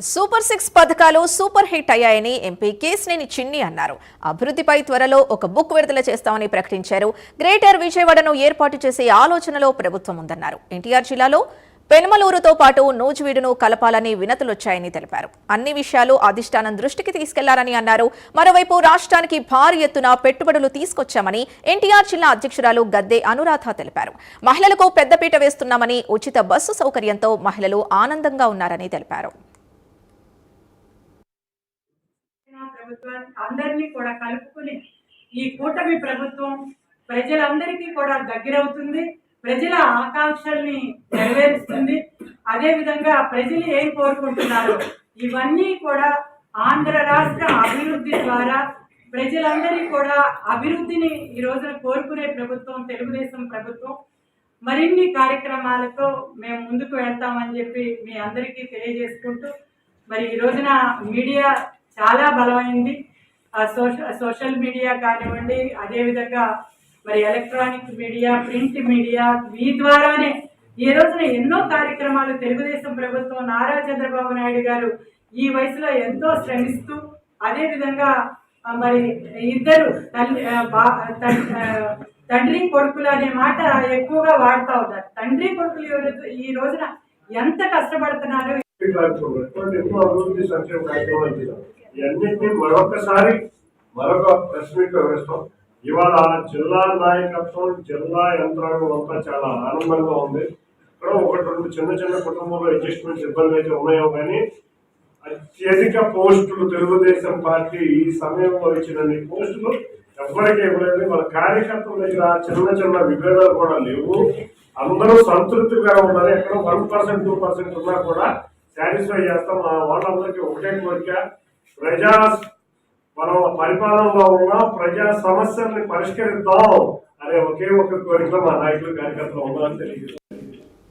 Super 6 పథకాలు super hit అయ్యాయని MP Kesineni చిన్ని అన్నారు. అభివృద్ధిపై త్వరలో ఒక బుక్ విడుదల చేస్తామని ప్రకటించారు. గ్రేటర్ విజయవాడను ఏర్పాటు చేసే ఆలోచనలో ప్రభుత్వం ఉందన్నారు. ఎన్టీఆర్ జిల్లాలో పెనమలూరుతో పాటు నూజివీడును కలపాలని వినతులొచ్చాయని తెలిపారు. అన్ని విషయాలు అధిష్టానం దృష్టికి తీసుకెళ్లారని అన్నారు. మరోవైపు రాష్ట్రానికి భారీ ఎత్తున పెట్టుబడులు తీసుకొచ్చామని ఎన్టీఆర్ జిల్లా అధ్యక్షురాలు గద్దె అనురాధ తెలిపారు. మహిళలకు పెద్దపీట వేస్తున్నామని, ఉచిత బస్సు సౌకర్యంతో మహిళలు ఆనందంగా ఉన్నారని తెలిపారు. ప్రభుత్వాన్ని అందరినీ కూడా కలుపుకుని ఈ కూటమి ప్రభుత్వం ప్రజలందరికీ కూడా దగ్గరవుతుంది, ప్రజల ఆకాంక్షల్ని నెరవేరుస్తుంది. అదే విధంగా ప్రజలు ఏం కోరుకుంటున్నారు ఇవన్నీ కూడా ఆంధ్ర రాష్ట్ర అభివృద్ధి ద్వారా ప్రజలందరికీ కూడా అభివృద్ధిని ఈ రోజున కోరుకునే ప్రభుత్వం తెలుగుదేశం ప్రభుత్వం. మరిన్ని కార్యక్రమాలతో మేము ముందుకు వెళ్తామని చెప్పి మీ అందరికీ తెలియజేసుకుంటూ, మరి ఈ రోజున మీడియా చాలా బలమైంది. సోషల్ మీడియా కానివ్వండి, అదేవిధంగా మరి ఎలక్ట్రానిక్ మీడియా, ప్రింట్ మీడియా, ఈ ద్వారానే ఈ రోజున ఎన్నో కార్యక్రమాలు తెలుగుదేశం ప్రభుత్వం నారా చంద్రబాబు నాయుడు గారు ఈ వయసులో ఎంతో శ్రమిస్తూ, అదేవిధంగా మరి ఇద్దరు తండ్రి కొడుకులు అనే మాట ఎక్కువగా వాడుతూ ఉంటారు. తండ్రి కొడుకులు ఈ రోజున ఎంత కష్టపడుతున్నారు. ఎన్నో అభివృద్ధి సంక్షేమ కార్యక్రమాలు చేశాం. ఇవన్నింటినీ మరొకసారి మరొక ప్రెస్ మీట్ వేస్తాం. ఇవాళ జిల్లా నాయకత్వం, జిల్లా యంత్రాంగం అంతా చాలా ఆనందంగా ఉంది. ఇక్కడ ఒకటి రెండు చిన్న చిన్న కుటుంబంలో అడ్జస్ట్మెంట్స్ ఇబ్బంది అయితే ఉన్నాయో కానీ అత్యధిక పోస్టులు తెలుగుదేశం పార్టీ ఈ సమయంలో ఇచ్చినన్ని పోస్టులు ఎవరికి ఇవ్వలేదు. వాళ్ళ కార్యకర్తల దగ్గర చిన్న చిన్న విభేదాలు కూడా లేవు. అందరూ సంతృప్తిగా ఉన్నారు. ఎక్కడ 1%, 2% ఉన్నా కూడా సాటిస్ఫై చేస్తాం. వాళ్ళందరికీ ఒకటే కోరిక, మనం పరిపాలనలో ఉన్న ప్రజా సమస్యల్ని పరిష్కరిద్దాం అనే ఒకే ఒక కోరిక మా నాయకులు కార్యకర్తలు ఉన్నారని తెలియజేస్తారు.